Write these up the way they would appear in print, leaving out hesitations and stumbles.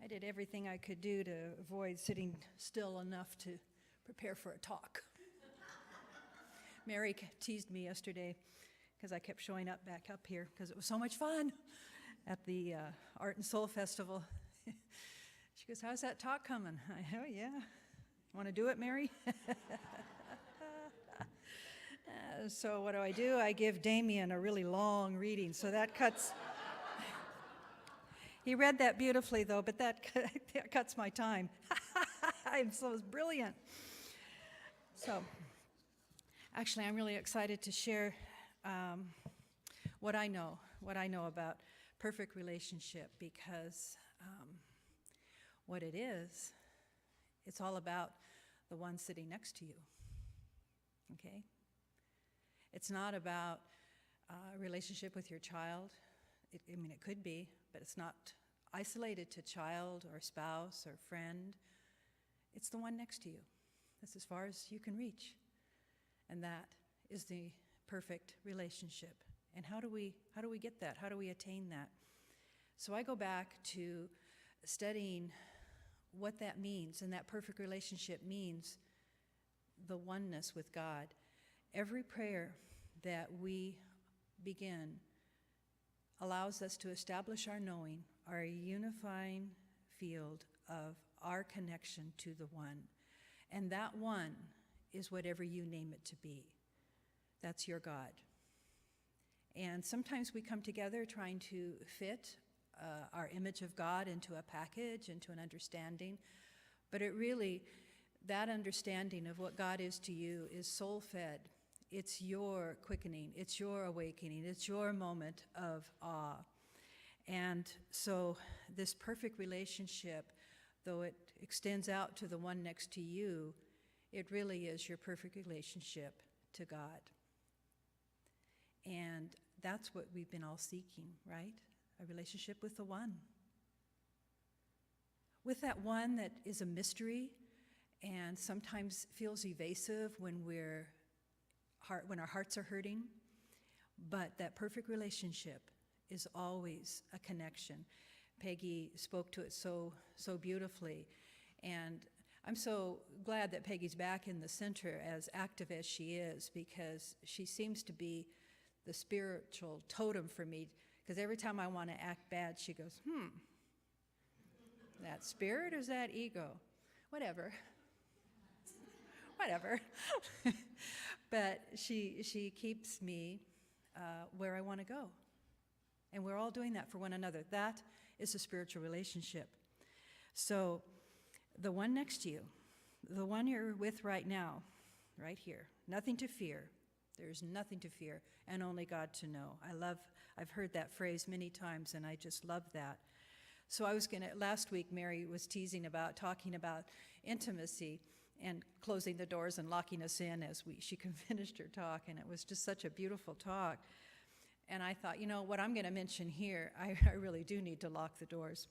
I did everything I could do to avoid sitting still enough to prepare for a talk. Mary teased me yesterday because I kept showing up back up here because it was so much fun at the Art and Soul Festival. She goes, "How's that talk coming?" Oh, yeah. Want to do it, Mary? So what do? I give Damien a really long reading, so that cuts. He read that beautifully, though, but that cuts my time. I'm so brilliant. So, actually, I'm really excited to share what I know about perfect relationship, because what it is, it's all about the one sitting next to you, okay? It's not about a relationship with your child. It could be, but it's not isolated to child or spouse or friend. It's the one next to you. That's as far as you can reach. And that is the perfect relationship. And how do we get that? How do we attain that? So I go back to studying what that means, and that perfect relationship means the oneness with God. Every prayer that we begin allows us to establish our knowing, our unifying field of our connection to the one. And that one is whatever you name it to be. That's your God. And sometimes we come together trying to fit our image of God into a package, into an understanding. But it really, that understanding of what God is to you is soul-fed. It's your quickening, it's your awakening, it's your moment of awe. And so this perfect relationship, though it extends out to the one next to you, it really is your perfect relationship to God. And that's what we've been all seeking, right? A relationship with the one. With that one that is a mystery and sometimes feels evasive when our hearts are hurting, but that perfect relationship is always a connection. Peggy spoke to it so beautifully, and I'm so glad that Peggy's back in the center, as active as she is, because she seems to be the spiritual totem for me, because every time I want to act bad, she goes, that spirit or is that ego? Whatever. But she keeps me where I want to go. And we're all doing that for one another. That is a spiritual relationship. So the one next to you, the one you're with right now, right here, nothing to fear. There's nothing to fear, and only God to know. I've heard that phrase many times, and I just love that. So last week Mary was teasing about talking about intimacy and closing the doors and locking us in as she finished her talk, and it was just such a beautiful talk. And I thought, what I'm going to mention here, I really do need to lock the doors,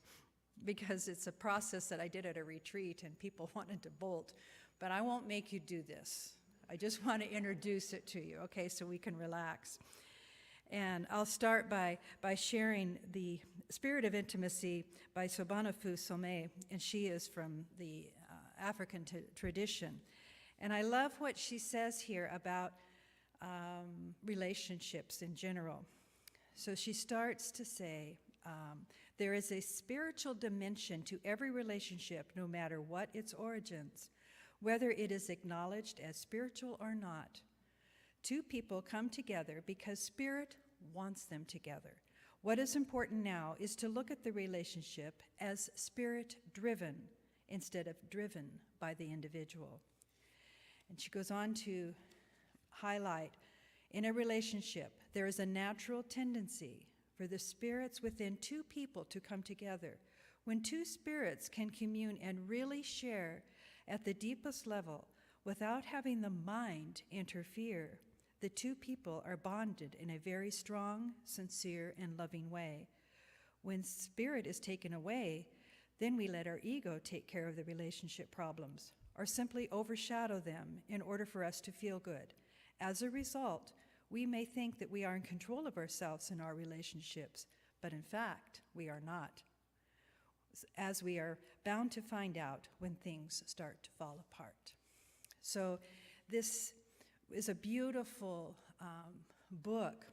because it's a process that I did at a retreat and people wanted to bolt. But I won't make you do this. I just want to introduce it to you, okay, so we can relax. And I'll start by sharing the Spirit of Intimacy by Sobhanafu Somé, and she is from the African tradition. And I love what she says here about relationships in general. So she starts to say, there is a spiritual dimension to every relationship, no matter what its origins, whether it is acknowledged as spiritual or not. Two people come together because Spirit wants them together. What is important now is to look at the relationship as Spirit-driven instead of driven by the individual. And she goes on to highlight, in a relationship, there is a natural tendency for the spirits within two people to come together. When two spirits can commune and really share at the deepest level without having the mind interfere, the two people are bonded in a very strong, sincere, and loving way. When spirit is taken away, then we let our ego take care of the relationship problems, or simply overshadow them in order for us to feel good. As a result, we may think that we are in control of ourselves in our relationships, but in fact, we are not. as we are bound to find out when things start to fall apart. So this is a beautiful book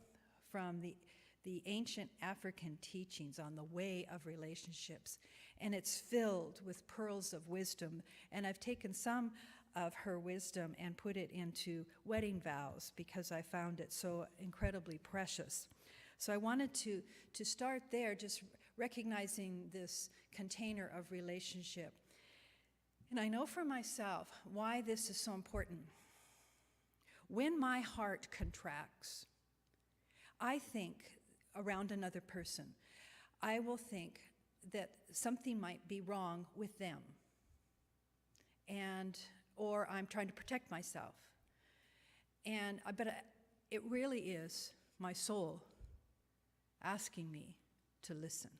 from the ancient African teachings on the way of relationships, and it's filled with pearls of wisdom. And I've taken some of her wisdom and put it into wedding vows because I found it so incredibly precious. So I wanted to start there, just recognizing this container of relationship. And I know for myself why this is so important. When my heart contracts, I think around another person, I will think that something might be wrong with them, or I'm trying to protect myself. But it really is my soul asking me to listen.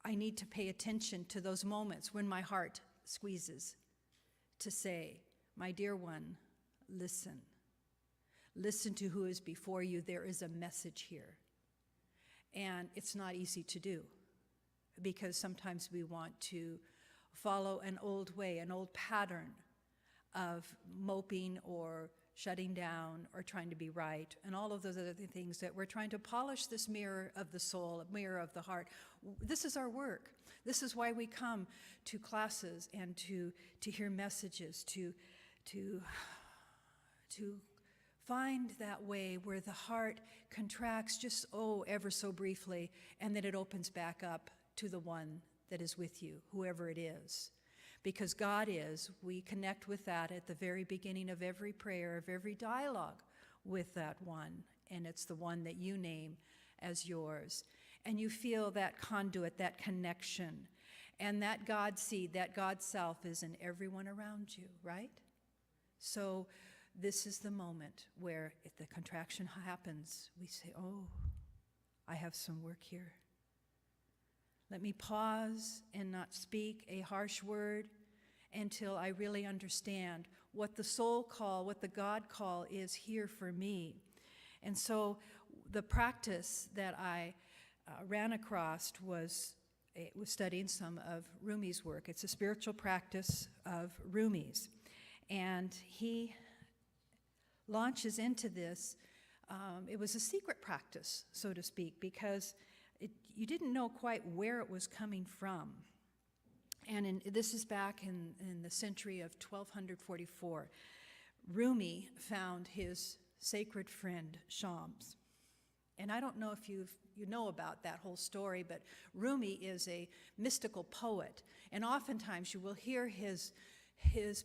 I need to pay attention to those moments when my heart squeezes to say, my dear one, listen. Listen to who is before you. There is a message here. And it's not easy to do because sometimes we want to follow an old way, an old pattern of moping or shutting down or trying to be right, and all of those other things that we're trying to polish this mirror of the soul, a mirror of the heart. This is our work. This is why we come to classes and to hear messages, to find that way where the heart contracts just, ever so briefly, and then it opens back up to the one that is with you, whoever it is. Because God is, we connect with that at the very beginning of every prayer, of every dialogue with that one, and it's the one that you name as yours. And you feel that conduit, that connection, and that God seed, that God self is in everyone around you, right? So this is the moment where if the contraction happens, we say, I have some work here. Let me pause and not speak a harsh word until I really understand what the soul call, what the God call is here for me. And so the practice that I ran across was studying some of Rumi's work. It's a spiritual practice of Rumi's. And he launches into this. It was a secret practice, so to speak, because you didn't know quite where it was coming from. And this is back in the century of 1244. Rumi found his sacred friend, Shams. And I don't know if you know about that whole story, but Rumi is a mystical poet. And oftentimes you will hear his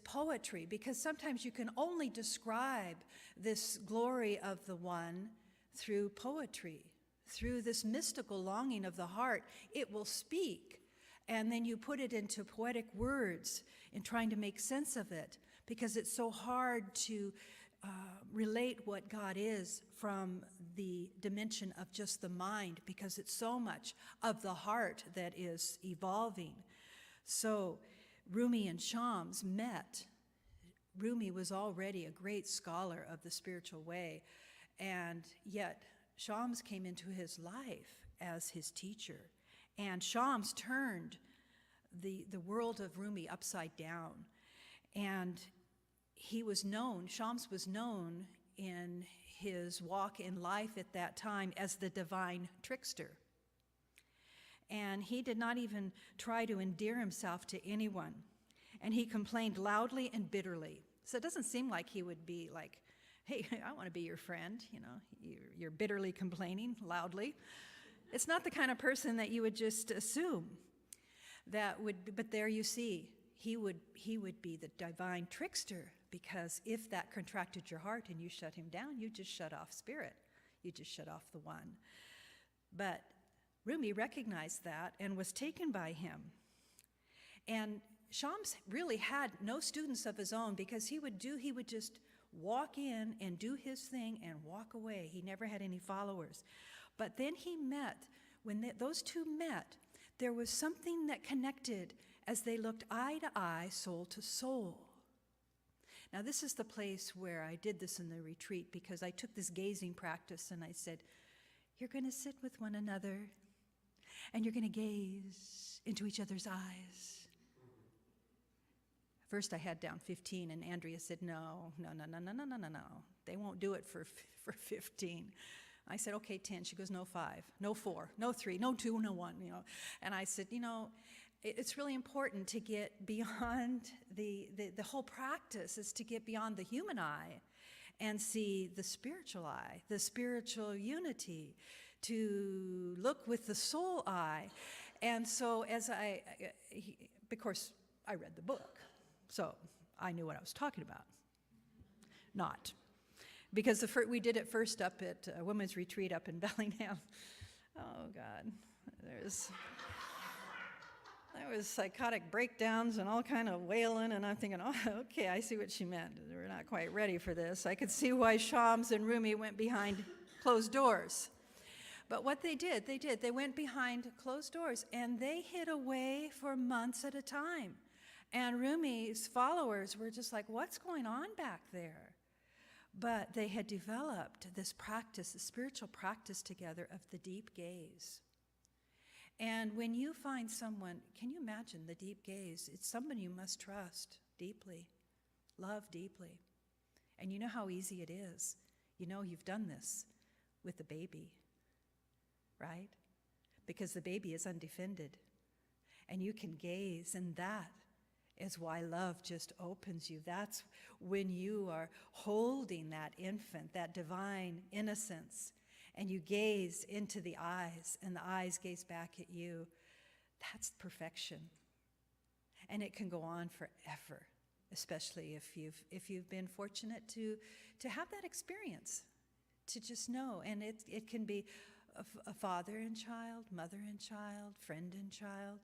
poetry, because sometimes you can only describe this glory of the one through poetry. Through this mystical longing of the heart, it will speak. And then you put it into poetic words in trying to make sense of it, because it's so hard to relate what God is from the dimension of just the mind, because it's so much of the heart that is evolving. So Rumi and Shams met. Rumi was already a great scholar of the spiritual way, and yet Shams came into his life as his teacher, and Shams turned the world of Rumi upside down. And Shams was known in his walk in life at that time as the divine trickster. And he did not even try to endear himself to anyone. And he complained loudly and bitterly. So it doesn't seem like he would be like, hey, I want to be your friend, you're bitterly complaining loudly. It's not the kind of person that you would just assume but there you see, he would be the divine trickster, because if that contracted your heart and you shut him down, you just shut off spirit. You just shut off the one. But Rumi recognized that and was taken by him. And Shams really had no students of his own, because he would just walk in and do his thing and walk away. He never had any followers. But then when those two met, there was something that connected as they looked eye to eye, soul to soul. Now, this is the place where I did this in the retreat, because I took this gazing practice and I said, you're going to sit with one another. and you're going to gaze into each other's eyes. First I had down 15, and Andrea said, no. They won't do it for 15. I said, okay, 10. She goes, no 5, no 4, no 3, no 2, no 1, And I said, it's really important to get beyond the whole practice is to get beyond the human eye and see the spiritual eye, the spiritual unity, to look with the soul eye. And so of course, I read the book, so I knew what I was talking about. Not. Because we did it first up at a women's retreat up in Bellingham. Oh, God. There was psychotic breakdowns and all kind of wailing, and I'm thinking, oh, okay, I see what she meant. We're not quite ready for this. I could see why Shams and Rumi went behind closed doors. But what they went behind closed doors, and they hid away for months at a time. And Rumi's followers were just like, what's going on back there? But they had developed this practice, the spiritual practice together of the deep gaze. And when you find someone, can you imagine the deep gaze? It's someone you must trust deeply, love deeply. And you know how easy it is. You've done this with the baby, right? Because the baby is undefended. And you can gaze, and that is why love just opens you. That's when you are holding that infant, that divine innocence, and you gaze into the eyes, and the eyes gaze back at you. That's perfection. And it can go on forever, especially if you've been fortunate to have that experience, to just know. And it can be a father and child, mother and child, friend and child.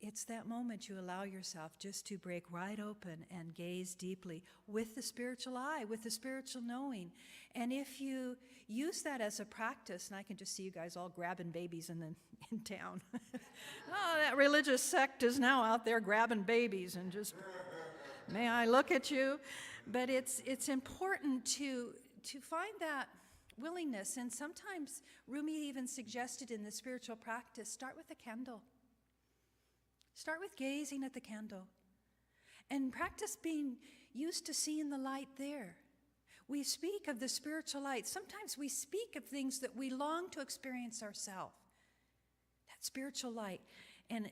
It's that moment you allow yourself just to break right open and gaze deeply with the spiritual eye, with the spiritual knowing. And if you use that as a practice, and I can just see you guys all grabbing babies in town. Oh, that religious sect is now out there grabbing babies and just, may I look at you? But it's important to find that willingness. And sometimes Rumi even suggested in the spiritual practice, start with a candle. Start with gazing at the candle and practice being used to seeing the light there. We speak of the spiritual light. Sometimes we speak of things that we long to experience ourselves. That spiritual light. And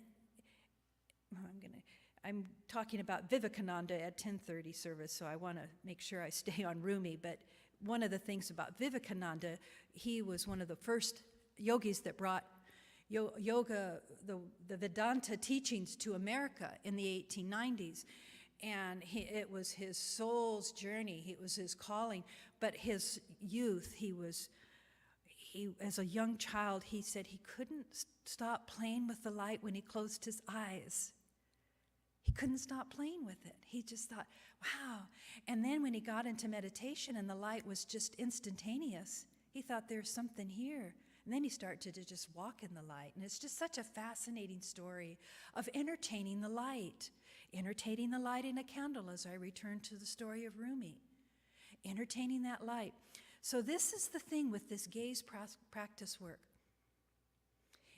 I'm talking about Vivekananda at 10:30 service, so I want to make sure I stay on Rumi. But one of the things about Vivekananda, he was one of the first yogis that brought yoga, the Vedanta teachings to America in the 1890s. And it was his soul's journey. It was his calling. But his youth, as a young child, he said he couldn't stop playing with the light when he closed his eyes. He couldn't stop playing with it. He just thought, wow. And then when he got into meditation and the light was just instantaneous, he thought there's something here. And then he started to just walk in the light. And it's just such a fascinating story of entertaining the light in a candle, as I return to the story of Rumi. Entertaining that light. So this is the thing with this gaze practice work,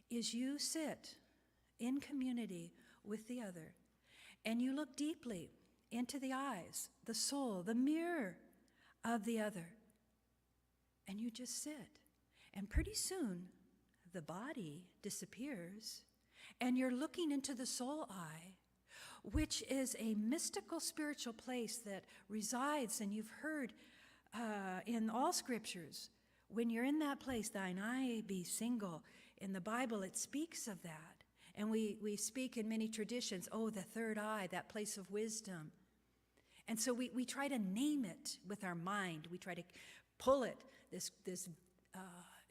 is you sit in community with the other, and you look deeply into the eyes, the soul, the mirror of the other, and you just sit. And pretty soon, the body disappears, and you're looking into the soul eye, which is a mystical spiritual place that resides, and you've heard in all scriptures, when you're in that place, thine eye be single. In the Bible, it speaks of that. And we speak in many traditions, the third eye, that place of wisdom. And so we try to name it with our mind. We try to pull it, this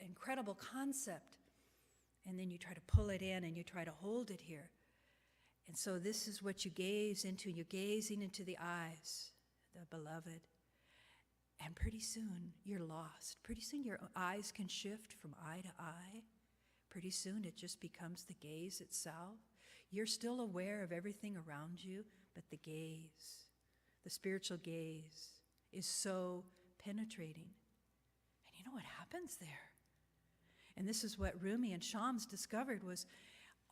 incredible concept, and then you try to pull it in and you try to hold it here. And so this is what you gaze into. You're gazing into the eyes, the beloved. And pretty soon you're lost. Pretty soon your eyes can shift from eye to eye. Pretty soon it just becomes the gaze itself. You're still aware of everything around you, but the gaze, the spiritual gaze, is so penetrating. And you know what happens there? And this is what Rumi and Shams discovered, was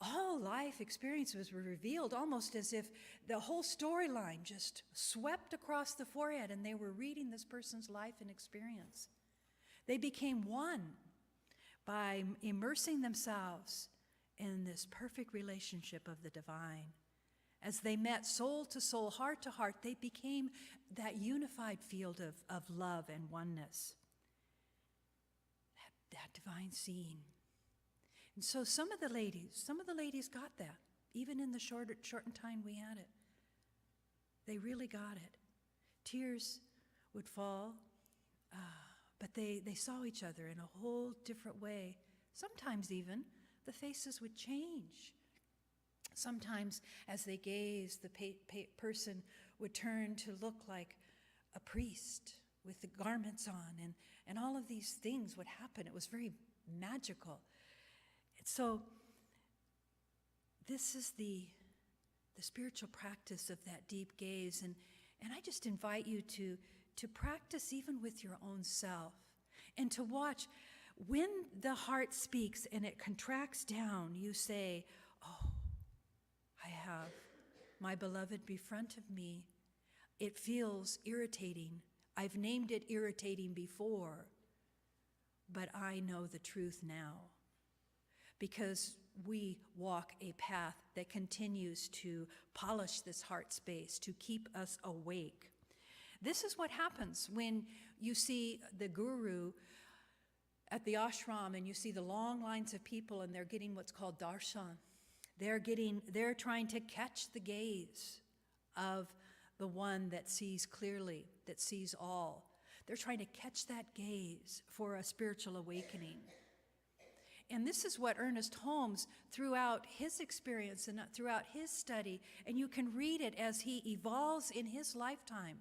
all life experiences were revealed almost as if the whole storyline just swept across the forehead and they were reading this person's life and experience. They became one by immersing themselves in this perfect relationship of the divine. As they met soul to soul, heart to heart, they became that unified field of love and oneness. That divine seeing. And so some of the ladies got that, even in the shortened time we had it. They really got it. Tears would fall, but they saw each other in a whole different way. Sometimes even the faces would change. Sometimes as they gazed, the person would turn to look like a priest with the garments on, and all of these things would happen. It was very magical. And so this is the spiritual practice of that deep gaze, and I just invite you to practice even with your own self, and to watch when the heart speaks and it contracts down. You say, "Oh, I have my beloved in front of me. It feels irritating. I've named it irritating before, but I know the truth now." Because we walk a path that continues to polish this heart space, to keep us awake. This is what happens when you see the guru at the ashram and you see the long lines of people and they're getting what's called darshan. They're trying to catch the gaze of the one that sees clearly, that sees all. They're trying to catch that gaze for a spiritual awakening. And this is what Ernest Holmes, throughout his experience and throughout his study, and you can read it as he evolves in his lifetime,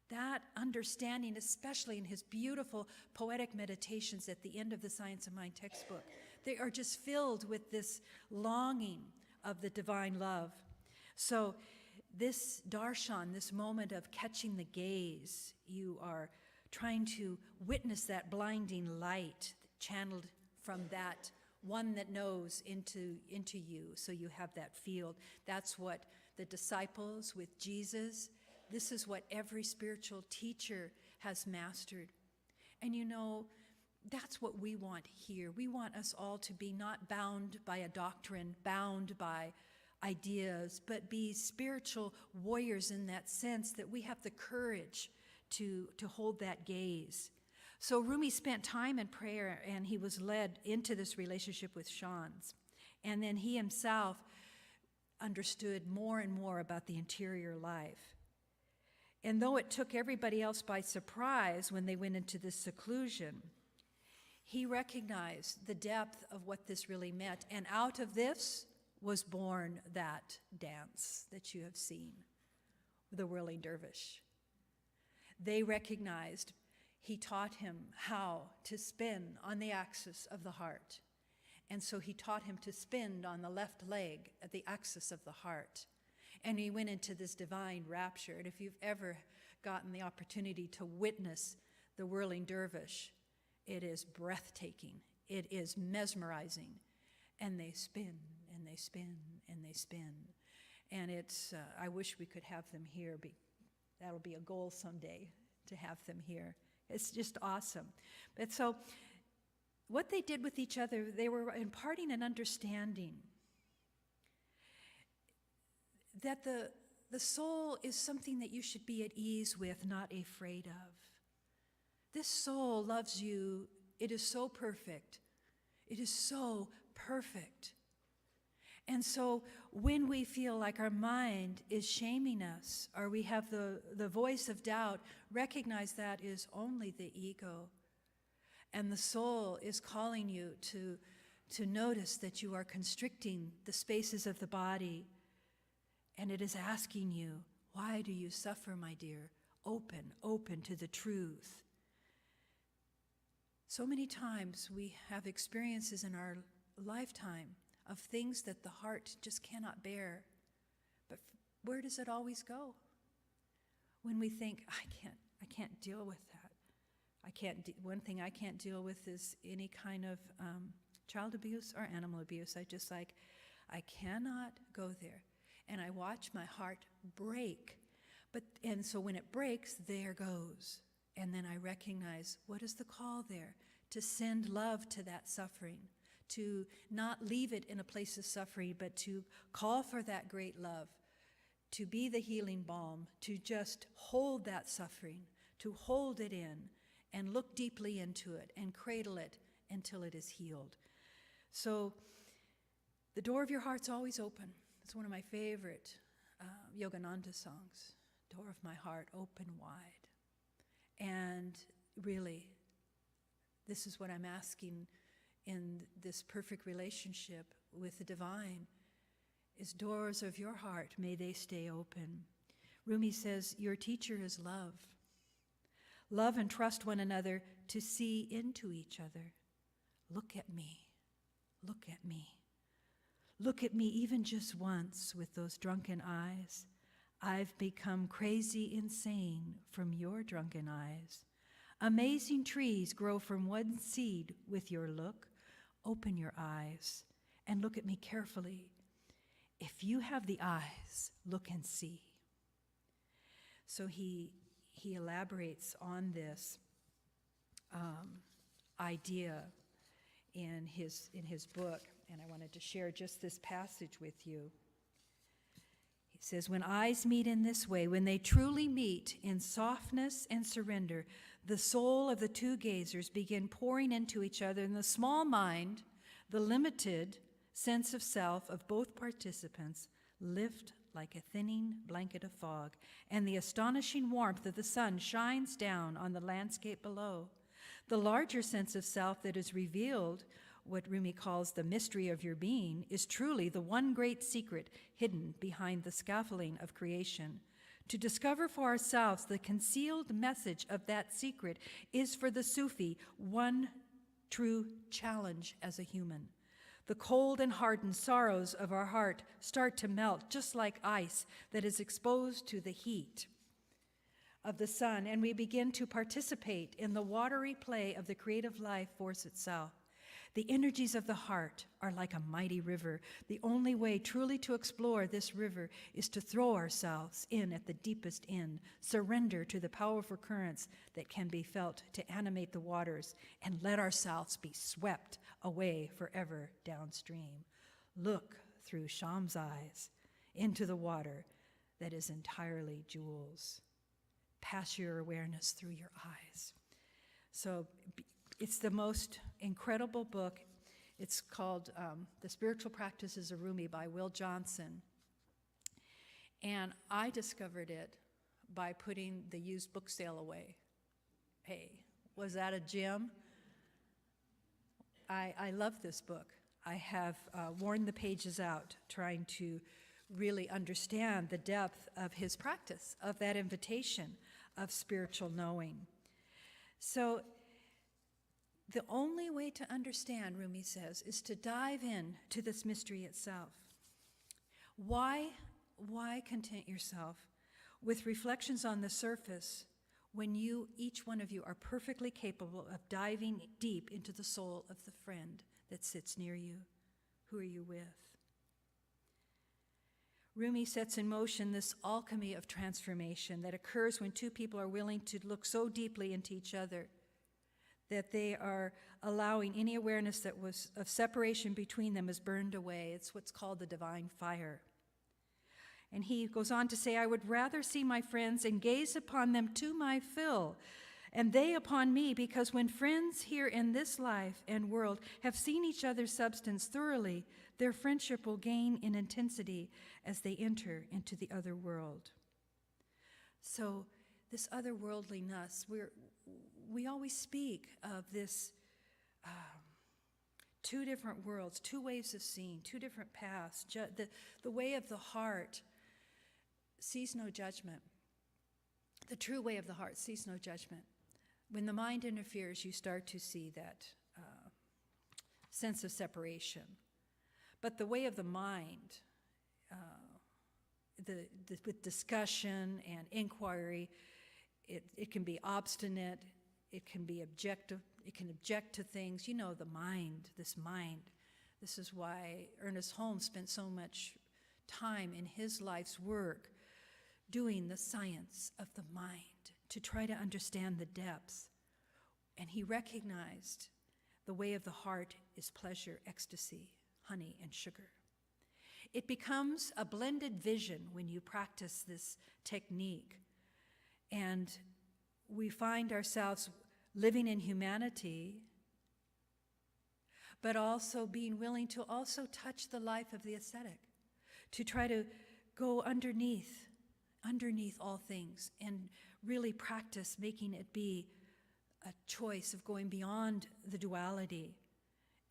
that understanding, especially in his beautiful poetic meditations at the end of the Science of Mind textbook, they are just filled with this longing of the divine love. So this darshan, this moment of catching the gaze, you are trying to witness that blinding light channeled from that one that knows into you, so you have that field. That's what the disciples with Jesus, this is what every spiritual teacher has mastered. And you know, that's what we want here. We want us all to be not bound by a doctrine, bound by ideas, but be spiritual warriors in that sense, that we have the courage to hold that gaze. So Rumi spent time in prayer, and he was led into this relationship with Shams. And then he himself understood more and more about the interior life. And though it took everybody else by surprise when they went into this seclusion, he recognized the depth of what this really meant. And out of this was born that dance that you have seen, the whirling dervish. They recognized he taught him how to spin on the axis of the heart. And so he taught him to spin on the left leg at the axis of the heart. And he went into this divine rapture. And if you've ever gotten the opportunity to witness the whirling dervish, it is breathtaking. It is mesmerizing. And they spin, and they spin, and they spin. And it's, I wish we could have them here. That'll be a goal someday, to have them here. It's just awesome. But so what they did with each other, they were imparting an understanding that the soul is something that you should be at ease with, not afraid of. This soul loves you. It is so perfect. It is so perfect. And so when we feel like our mind is shaming us, or we have the voice of doubt, recognize that is only the ego. And the soul is calling you to notice that you are constricting the spaces of the body. And it is asking you, why do you suffer, my dear? Open to the truth. So many times we have experiences in our lifetime of things that the heart just cannot bear. But where does it always go? When we think, I can't deal with that. One thing I can't deal with is any kind of child abuse or animal abuse. I cannot go there. And I watch my heart break. And so when it breaks, there goes. And then I recognize, what is the call there? To send love to that suffering, to not leave it in a place of suffering, but to call for that great love, to be the healing balm, to just hold that suffering, to hold it in and look deeply into it and cradle it until it is healed. So the door of your heart's always open. It's one of my favorite Yogananda songs, door of my heart open wide. And really, this is what I'm asking in this perfect relationship with the divine, is doors of your heart, may they stay open. Rumi says, your teacher is love. Love and trust one another to see into each other. Look at me. Look at me. Look at me even just once with those drunken eyes. I've become crazy insane from your drunken eyes. Amazing trees grow from one seed with your look. Open your eyes and look at me carefully. If you have the eyes, look and see. So he elaborates on this idea in his book, and I wanted to share just this passage with you. He says, when eyes meet in this way, when they truly meet in softness and surrender, the soul of the two gazers begin pouring into each other, and the small mind, the limited sense of self of both participants, lift like a thinning blanket of fog, and the astonishing warmth of the sun shines down on the landscape below. The larger sense of self that is revealed, what Rumi calls the mystery of your being, is truly the one great secret hidden behind the scaffolding of creation. To discover for ourselves the concealed message of that secret is for the Sufi one true challenge as a human. The cold and hardened sorrows of our heart start to melt just like ice that is exposed to the heat of the sun, and we begin to participate in the watery play of the creative life force itself. The energies of the heart are like a mighty river. The only way truly to explore this river is to throw ourselves in at the deepest end, surrender to the powerful currents that can be felt to animate the waters, and let ourselves be swept away forever downstream. Look through Sham's eyes into the water that is entirely jewels. Pass your awareness through your eyes. So it's the most incredible book. It's called The Spiritual Practices of Rumi by Will Johnson. And I discovered it by putting the used book sale away. Hey, was that a gem? I love this book. I have worn the pages out trying to really understand the depth of his practice, of that invitation of spiritual knowing. So the only way to understand, Rumi says, is to dive in to this mystery itself. Why content yourself with reflections on the surface when each one of you, are perfectly capable of diving deep into the soul of the friend that sits near you? Who are you with? Rumi sets in motion this alchemy of transformation that occurs when two people are willing to look so deeply into each other that they are allowing any awareness that was of separation between them is burned away. It's what's called the divine fire. And he goes on to say, I would rather see my friends and gaze upon them to my fill, and they upon me, because when friends here in this life and world have seen each other's substance thoroughly, their friendship will gain in intensity as they enter into the other world. So this otherworldliness, we always speak of this two different worlds, two ways of seeing, two different paths. The way of the heart sees no judgment. The true way of the heart sees no judgment. When the mind interferes, you start to see that sense of separation. But the way of the mind, with discussion and inquiry, it can be obstinate, It can be objective. It can object to things. You know, the mind, this mind. This is why Ernest Holmes spent so much time in his life's work doing the science of the mind to try to understand the depths. And he recognized the way of the heart is pleasure, ecstasy, honey, and sugar. It becomes a blended vision when you practice this technique. And we find ourselves living in humanity, but also being willing to also touch the life of the ascetic, to try to go underneath all things and really practice making it be a choice of going beyond the duality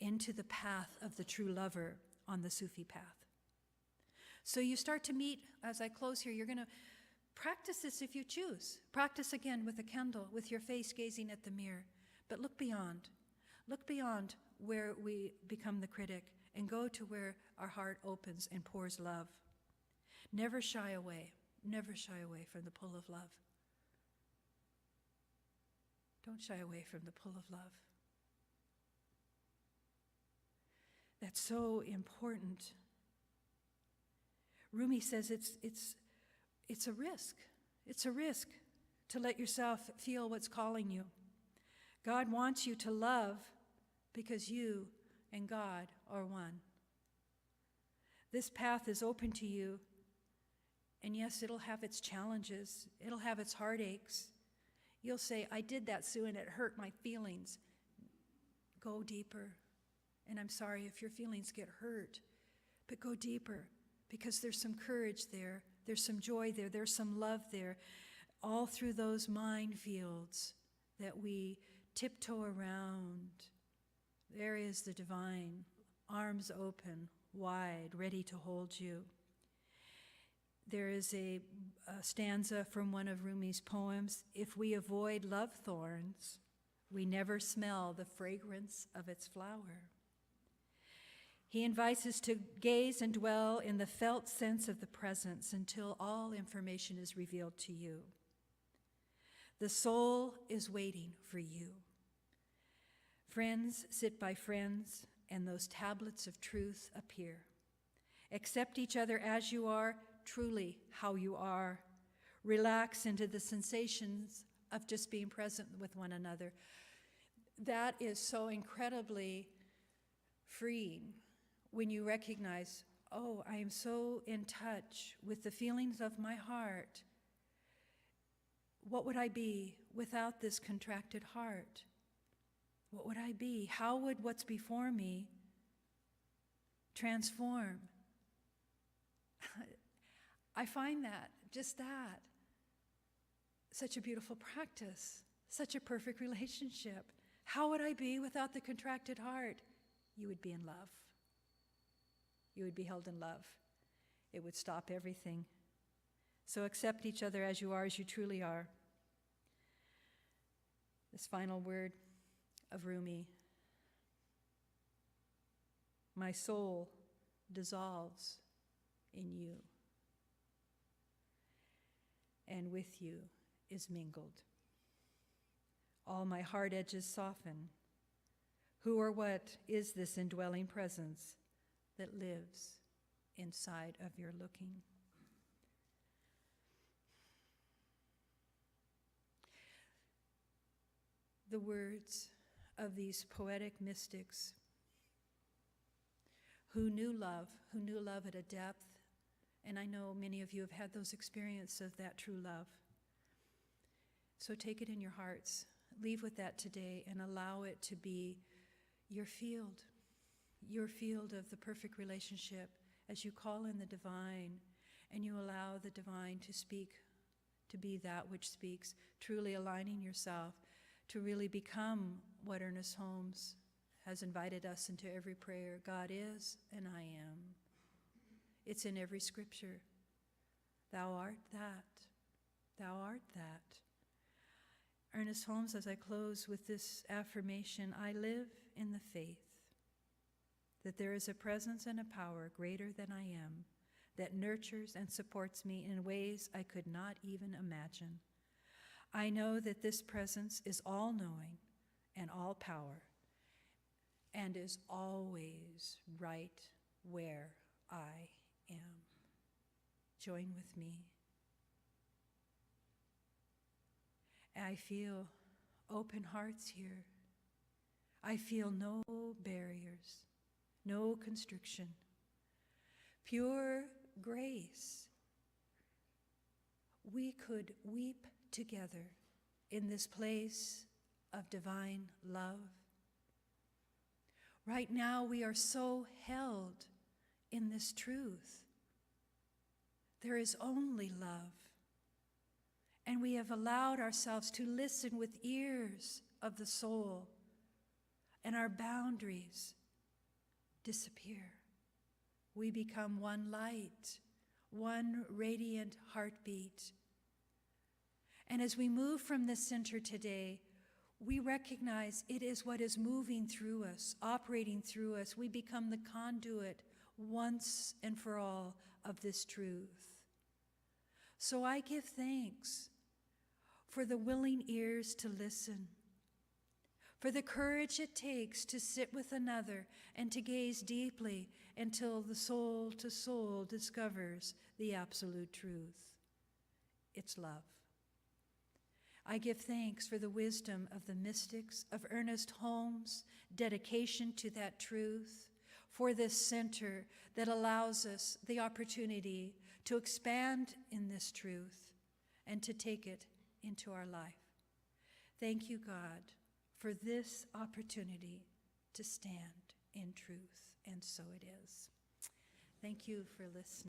into the path of the true lover on the Sufi path. So you start to meet, as I close here, you're going to practice this if you choose. Practice again with a candle, with your face gazing at the mirror. But look beyond. Look beyond where we become the critic and go to where our heart opens and pours love. Never shy away. Never shy away from the pull of love. Don't shy away from the pull of love. That's so important. Rumi says it's a risk. It's a risk to let yourself feel what's calling you. God wants you to love because you and God are one. This path is open to you, and yes, it'll have its challenges. It'll have its heartaches. You'll say, I did that, Sue, and it hurt my feelings. Go deeper. And I'm sorry if your feelings get hurt, but go deeper because there's some courage there. There's some joy there. There's some love there. All through those minefields that we tiptoe around, there is the divine, arms open, wide, ready to hold you. There is a stanza from one of Rumi's poems, if we avoid love thorns, we never smell the fragrance of its flower. He invites us to gaze and dwell in the felt sense of the presence until all information is revealed to you. The soul is waiting for you. Friends sit by friends, and those tablets of truth appear. Accept each other as you are, truly how you are. Relax into the sensations of just being present with one another. That is so incredibly freeing when you recognize, oh, I am so in touch with the feelings of my heart. What would I be without this contracted heart? What would I be? How would what's before me transform? I find that, just that, such a beautiful practice, such a perfect relationship. How would I be without the contracted heart? You would be in love. You would be held in love. It would stop everything. So accept each other as you are, as you truly are. This final word of Rumi. My soul dissolves in you, and with you is mingled. All my heart edges soften. Who or what is this indwelling presence that lives inside of your looking? The words of these poetic mystics who knew love at a depth, and I know many of you have had those experiences of that true love. So take it in your hearts. Leave with that today and allow it to be your field of the perfect relationship as you call in the divine and you allow the divine to speak, to be that which speaks, truly aligning yourself to really become what Ernest Holmes has invited us into every prayer. God is and I am. It's in every scripture. Thou art that. Thou art that. Ernest Holmes, as I close with this affirmation, I live in the faith that there is a presence and a power greater than I am that nurtures and supports me in ways I could not even imagine. I know that this presence is all-knowing and all-power and is always right where I am. Join with me. I feel open hearts here. I feel no barriers, no constriction, pure grace. We could weep together in this place of divine love. Right now we are so held in this truth. There is only love. And we have allowed ourselves to listen with ears of the soul, and our boundaries disappear. We become one light, one radiant heartbeat. And as we move from this center today, we recognize it is what is moving through us, operating through us. We become the conduit once and for all of this truth. So I give thanks for the willing ears to listen, for the courage it takes to sit with another and to gaze deeply until the soul to soul discovers the absolute truth. It's love. I give thanks for the wisdom of the mystics, of Ernest Holmes' dedication to that truth, for this center that allows us the opportunity to expand in this truth and to take it into our life. Thank you, God, for this opportunity to stand in truth, and so it is. Thank you for listening.